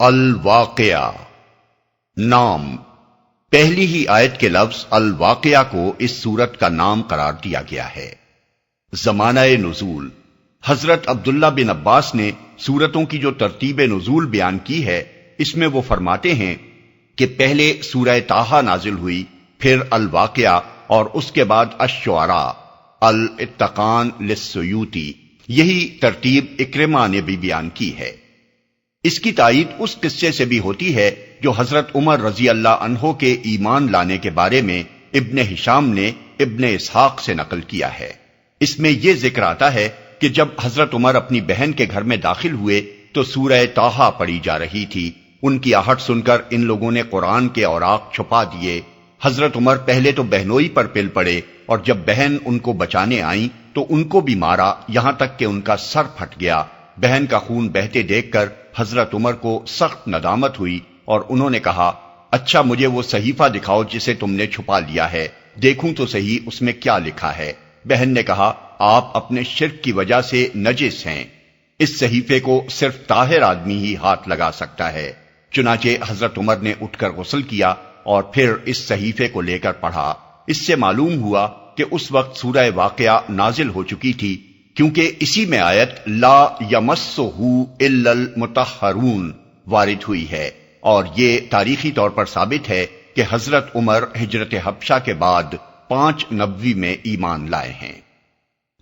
الواقعہ نام، پہلی ہی آیت کے لفظ الواقعہ کو اس سورت کا نام قرار دیا گیا ہے۔ زمانہ نزول، حضرت عبداللہ بن عباس نے سورتوں کی جو ترتیب نزول بیان کی ہے، اس میں وہ فرماتے ہیں کہ پہلے سورہ طٰہٰ نازل ہوئی، پھر الواقعہ اور اس کے بعد الشعراء، الاتقان للسیوطی، یہی ترتیب اکرمہ نے بھی بیان کی ہے۔ اس کی تائید اس قصے سے بھی ہوتی ہے جو حضرت عمر رضی اللہ عنہ کے ایمان لانے کے بارے میں ابن ہشام نے ابن اسحاق سے نقل کیا ہے۔ اس میں یہ ذکر آتا ہے کہ جب حضرت عمر اپنی بہن کے گھر میں داخل ہوئے تو سورہ طٰہٰ پڑھی جا رہی تھی۔ ان کی آہٹ سن کر ان لوگوں نے قرآن کے اوراق چھپا دیے۔ حضرت عمر پہلے تو بہنوئی پر پل پڑے، اور جب بہن ان کو بچانے آئیں تو ان کو بھی مارا، یہاں تک کہ ان کا سر پھٹ گیا۔ بہن کا خون بہتے دیکھ کر حضرت عمر کو سخت ندامت ہوئی اور انہوں نے کہا، اچھا مجھے وہ صحیفہ دکھاؤ جسے تم نے چھپا لیا ہے، دیکھوں تو صحیح اس میں کیا لکھا ہے۔ بہن نے کہا، آپ اپنے شرک کی وجہ سے نجس ہیں، اس صحیفے کو صرف طاہر آدمی ہی ہاتھ لگا سکتا ہے۔ چنانچہ حضرت عمر نے اٹھ کر غسل کیا اور پھر اس صحیفے کو لے کر پڑھا۔ اس سے معلوم ہوا کہ اس وقت سورہ واقعہ نازل ہو چکی تھی، کیونکہ اسی میں آیت لا یمسہ الا المطہرون وارد ہوئی ہے، اور یہ تاریخی طور پر ثابت ہے کہ حضرت عمر ہجرت حبشہ کے بعد 5 نبوی میں ایمان لائے ہیں۔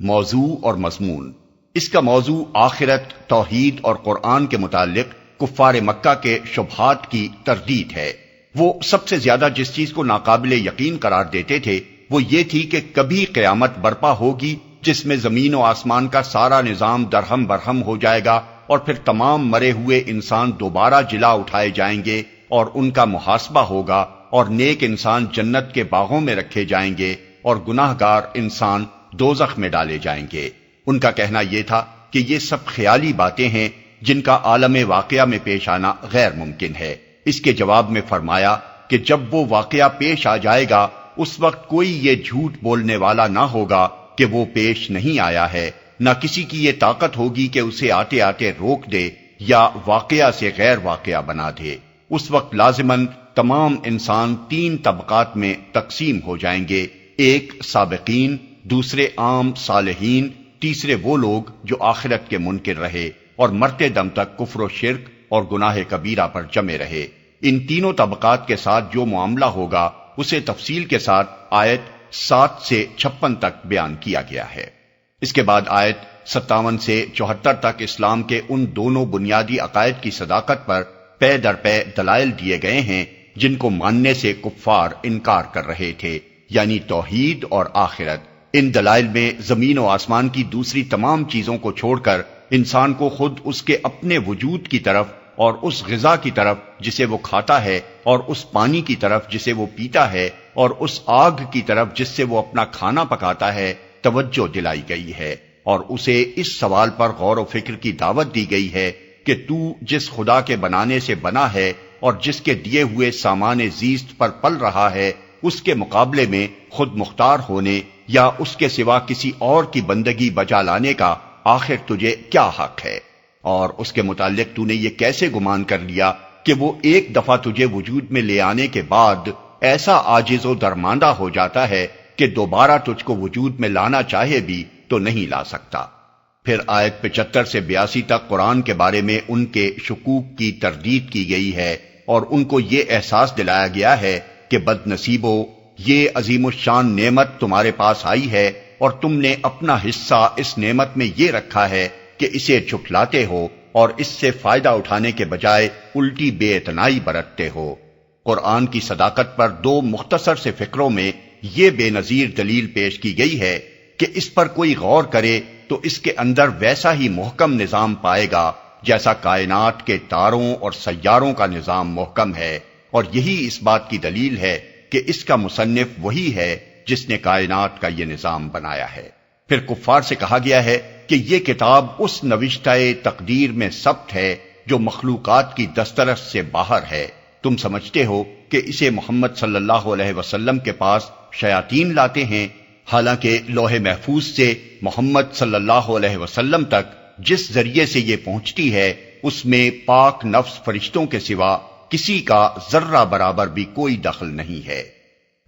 موضوع اور مضمون، اس کا موضوع آخرت، توحید اور قرآن کے متعلق کفار مکہ کے شبہات کی تردید ہے۔ وہ سب سے زیادہ جس چیز کو ناقابل یقین قرار دیتے تھے وہ یہ تھی کہ کبھی قیامت برپا ہوگی جس میں زمین و آسمان کا سارا نظام درہم برہم ہو جائے گا، اور پھر تمام مرے ہوئے انسان دوبارہ جلا اٹھائے جائیں گے اور ان کا محاسبہ ہوگا، اور نیک انسان جنت کے باغوں میں رکھے جائیں گے اور گناہ گار انسان دوزخ میں ڈالے جائیں گے۔ ان کا کہنا یہ تھا کہ یہ سب خیالی باتیں ہیں جن کا عالم واقعہ میں پیش آنا غیر ممکن ہے۔ اس کے جواب میں فرمایا کہ جب وہ واقعہ پیش آ جائے گا اس وقت کوئی یہ جھوٹ بولنے والا نہ ہوگا کہ وہ پیش نہیں آیا ہے، نہ کسی کی یہ طاقت ہوگی کہ اسے آتے آتے روک دے یا واقعہ سے غیر واقعہ بنا دے۔ اس وقت لازماً تمام انسان 3 طبقات میں تقسیم ہو جائیں گے، ایک سابقین، دوسرے عام صالحین، تیسرے وہ لوگ جو آخرت کے منکر رہے اور مرتے دم تک کفر و شرک اور گناہ کبیرہ پر جمے رہے۔ ان تینوں طبقات کے ساتھ جو معاملہ ہوگا اسے تفصیل کے ساتھ آیت 7 سے 56 تک بیان کیا گیا ہے۔ اس کے بعد آیت 57 سے 74 تک اسلام کے ان دونوں بنیادی عقائد کی صداقت پر پے در پے دلائل دیے گئے ہیں جن کو ماننے سے کفار انکار کر رہے تھے، یعنی توحید اور آخرت۔ ان دلائل میں زمین و آسمان کی دوسری تمام چیزوں کو چھوڑ کر انسان کو خود اس کے اپنے وجود کی طرف اور اس غذا کی طرف جسے وہ کھاتا ہے، اور اس پانی کی طرف جسے وہ پیتا ہے، اور اس آگ کی طرف جس سے وہ اپنا کھانا پکاتا ہے توجہ دلائی گئی ہے، اور اسے اس سوال پر غور و فکر کی دعوت دی گئی ہے کہ تو جس خدا کے بنانے سے بنا ہے اور جس کے دیے ہوئے سامان زیست پر پل رہا ہے، اس کے مقابلے میں خود مختار ہونے یا اس کے سوا کسی اور کی بندگی بجا لانے کا آخر تجھے کیا حق ہے؟ اور اس کے متعلق تو نے یہ کیسے گمان کر لیا کہ وہ ایک دفعہ تجھے وجود میں لے آنے کے بعد ایسا عاجز و درماندہ ہو جاتا ہے کہ دوبارہ تجھ کو وجود میں لانا چاہے بھی تو نہیں لا سکتا۔ پھر آیت 75 سے 82 تک قرآن کے بارے میں ان کے شکوک کی تردید کی گئی ہے، اور ان کو یہ احساس دلایا گیا ہے کہ بد نصیبو، یہ عظیم الشان نعمت تمہارے پاس آئی ہے اور تم نے اپنا حصہ اس نعمت میں یہ رکھا ہے کہ اسے جھٹلاتے ہو اور اس سے فائدہ اٹھانے کے بجائے الٹی بے اعتنائی برتتے ہو۔ قرآن کی صداقت پر 2 مختصر سے فقروں میں یہ بے نظیر دلیل پیش کی گئی ہے کہ اس پر کوئی غور کرے تو اس کے اندر ویسا ہی محکم نظام پائے گا جیسا کائنات کے تاروں اور سیاروں کا نظام محکم ہے، اور یہی اس بات کی دلیل ہے کہ اس کا مصنف وہی ہے جس نے کائنات کا یہ نظام بنایا ہے۔ پھر کفار سے کہا گیا ہے کہ یہ کتاب اس نوشتہ تقدیر میں ثبت ہے جو مخلوقات کی دسترس سے باہر ہے۔ تم سمجھتے ہو کہ اسے محمد صلی اللہ علیہ وسلم کے پاس شیاطین لاتے ہیں، حالانکہ لوح محفوظ سے محمد صلی اللہ علیہ وسلم تک جس ذریعے سے یہ پہنچتی ہے اس میں پاک نفس فرشتوں کے سوا کسی کا ذرہ برابر بھی کوئی دخل نہیں ہے۔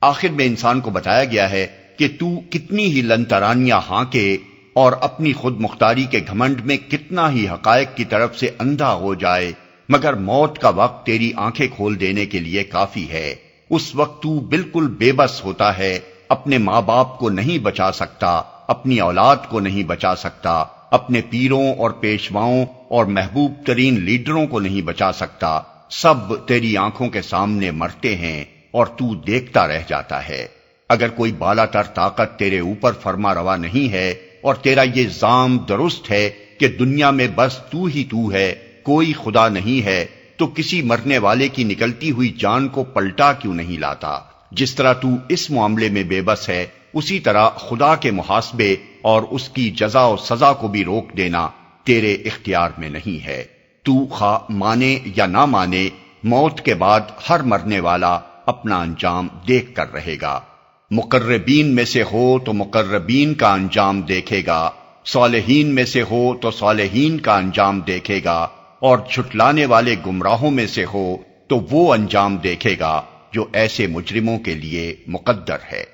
آخر میں انسان کو بتایا گیا ہے کہ تو کتنی ہی لنترانیاں ہانکے اور اپنی خود مختاری کے گھمنڈ میں کتنا ہی حقائق کی طرف سے اندھا ہو جائے، مگر موت کا وقت تیری آنکھیں کھول دینے کے لیے کافی ہے۔ اس وقت تو بالکل بے بس ہوتا ہے، اپنے ماں باپ کو نہیں بچا سکتا، اپنی اولاد کو نہیں بچا سکتا، اپنے پیروں اور پیشواؤں اور محبوب ترین لیڈروں کو نہیں بچا سکتا، سب تیری آنکھوں کے سامنے مرتے ہیں اور تو دیکھتا رہ جاتا ہے۔ اگر کوئی بالا تر طاقت تیرے اوپر فرما روا نہیں ہے اور تیرا یہ زعم درست ہے کہ دنیا میں بس تو ہی تو ہے، کوئی خدا نہیں ہے، تو کسی مرنے والے کی نکلتی ہوئی جان کو پلٹا کیوں نہیں لاتا؟ جس طرح تو اس معاملے میں بے بس ہے، اسی طرح خدا کے محاسبے اور اس کی جزا و سزا کو بھی روک دینا تیرے اختیار میں نہیں ہے۔ تو خواہ مانے یا نہ مانے، موت کے بعد ہر مرنے والا اپنا انجام دیکھ کر رہے گا۔ مقربین میں سے ہو تو مقربین کا انجام دیکھے گا، صالحین میں سے ہو تو صالحین کا انجام دیکھے گا، اور جھٹلانے والے گمراہوں میں سے ہو تو وہ انجام دیکھے گا جو ایسے مجرموں کے لیے مقدر ہے۔